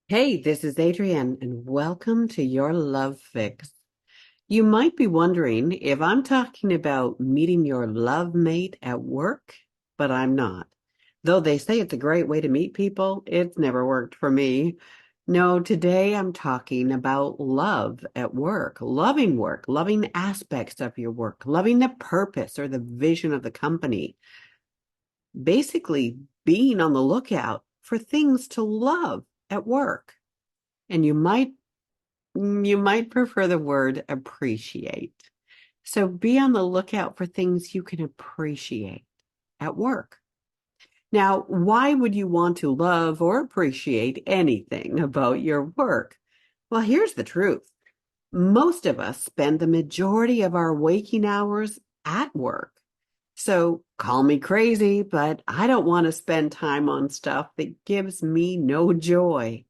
Hey, this is Adrienne, and welcome to your Love Fix. You might be wondering if I'm talking about meeting your love mate at work, but I'm not. Though they say it's a great way to meet people, it's never worked for me. No, today I'm talking about love at work, loving aspects of your work, loving the purpose or the vision of the company. Basically, being on the lookout for things to love at work. And you might prefer the word appreciate. So be on the lookout for things you can appreciate at work. Now, why would you want to love or appreciate anything about your work? Well, here's the truth. Most of us spend the majority of our waking hours at work. So call me crazy, but I don't want to spend time on stuff that gives me no joy.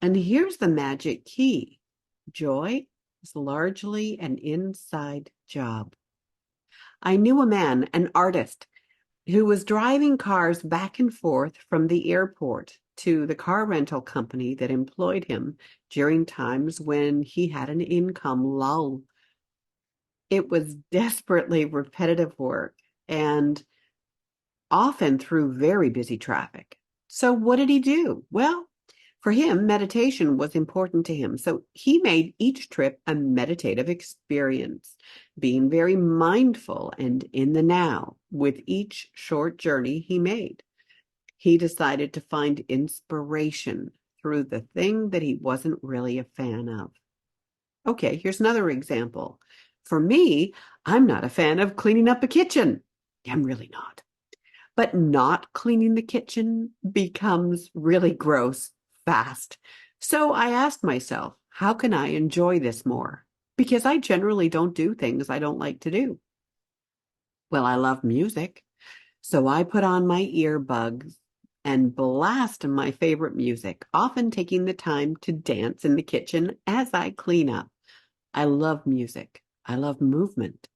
And here's the magic key. Joy is largely an inside job. I knew a man, an artist, who was driving cars back and forth from the airport to the car rental company that employed him during times when he had an income lull. It was desperately repetitive work and often through very busy traffic. So, what did he do? Well, for him, meditation was important to him. So he made each trip a meditative experience, being very mindful and in the now with each short journey he made. He decided to find inspiration through the thing that he wasn't really a fan of. Okay, here's another example. For me, I'm not a fan of cleaning up a kitchen. I'm really not. But not cleaning the kitchen becomes really gross fast. So I asked myself, how can I enjoy this more? Because I generally don't do things I don't like to do. Well, I love music. So I put on my earbuds and blast my favorite music, often taking the time to dance in the kitchen as I clean up. I love music. I love movement.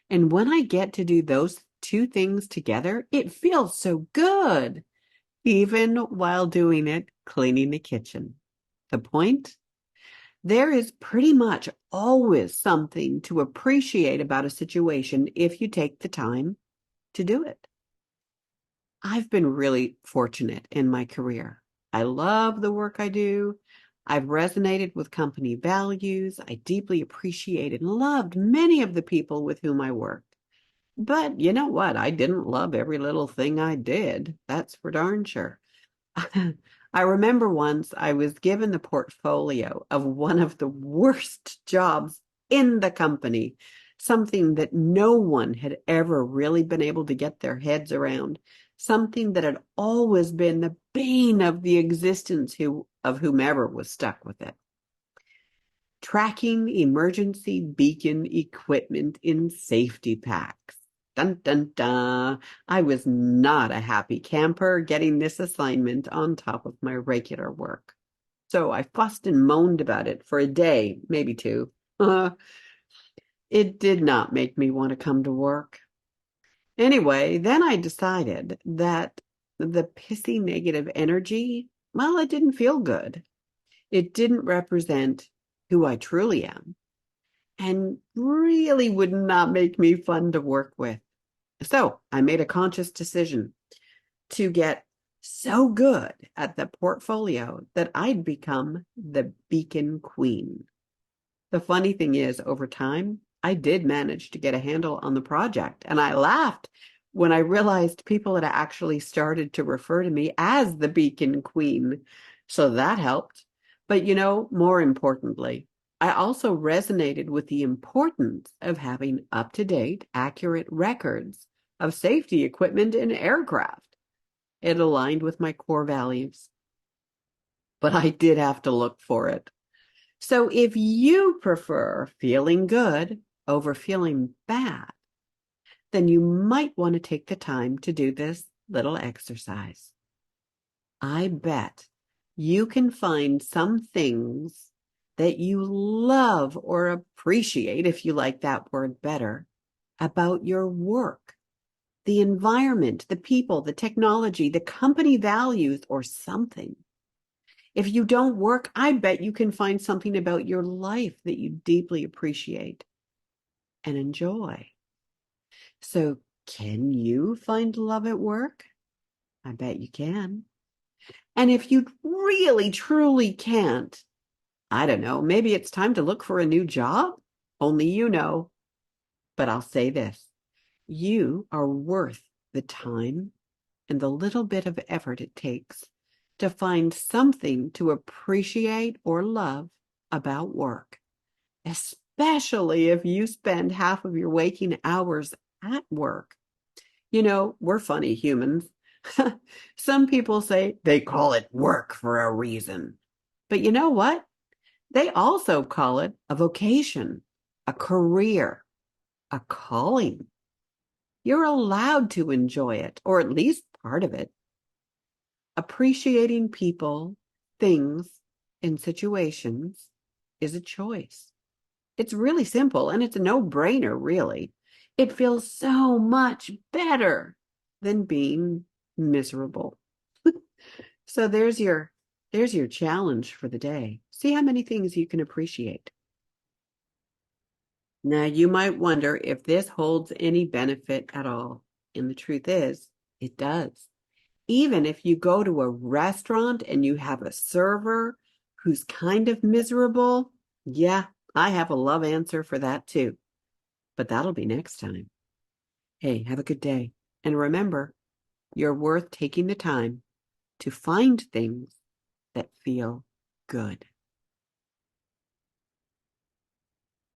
And when I get to do those two things together, it feels so good, even while doing it, cleaning the kitchen. The point? There is pretty much always something to appreciate about a situation if you take the time to do it. I've been really fortunate in my career. I love the work I do. I've resonated with company values. I deeply appreciated and loved many of the people with whom I worked. But you know what? I didn't love every little thing I did. That's for darn sure. I remember once I was given the portfolio of one of the worst jobs in the company, something that no one had ever really been able to get their heads around, something that had always been the bane of the existence of whomever was stuck with it. Tracking emergency beacon equipment in safety packs. Dun dun dun. I was not a happy camper getting this assignment on top of my regular work. So I fussed and moaned about it for a day, maybe two. It did not make me want to come to work. Anyway, then I decided that the pissy negative energy, well, it didn't feel good. It didn't represent who I truly am and really would not make me fun to work with. So I made a conscious decision to get so good at the portfolio that I'd become the beacon queen. The funny thing is, over time, I did manage to get a handle on the project, and I laughed when I realized people had actually started to refer to me as the beacon queen. So that helped. But more importantly, I also resonated with the importance of having up-to-date, accurate records of safety equipment in aircraft. It aligned with my core values, but I did have to look for it. So if you prefer feeling good over feeling bad, then you might want to take the time to do this little exercise. I bet you can find some things that you love or appreciate, if you like that word better, about your work, the environment, the people, the technology, the company values, or something. If you don't work, I bet you can find something about your life that you deeply appreciate and enjoy. So, can you find love at work? I bet you can. And if you really, truly can't, I don't know, maybe it's time to look for a new job? Only you know. But I'll say this, you are worth the time and the little bit of effort it takes to find something to appreciate or love about work, especially if you spend half of your waking hours at work. You know, we're funny humans. Some people say they call it work for a reason. But you know what? They also call it a vocation, a career, a calling. You're allowed to enjoy it, or at least part of it. Appreciating people, things, and situations is a choice. It's really simple and it's a no-brainer, really. It feels so much better than being miserable. So there's your challenge for the day. See how many things you can appreciate. Now, you might wonder if this holds any benefit at all. And the truth is, it does. Even if you go to a restaurant and you have a server who's kind of miserable, yeah, I have a love answer for that too. But that'll be next time. Hey, have a good day. And remember, you're worth taking the time to find things that feel good.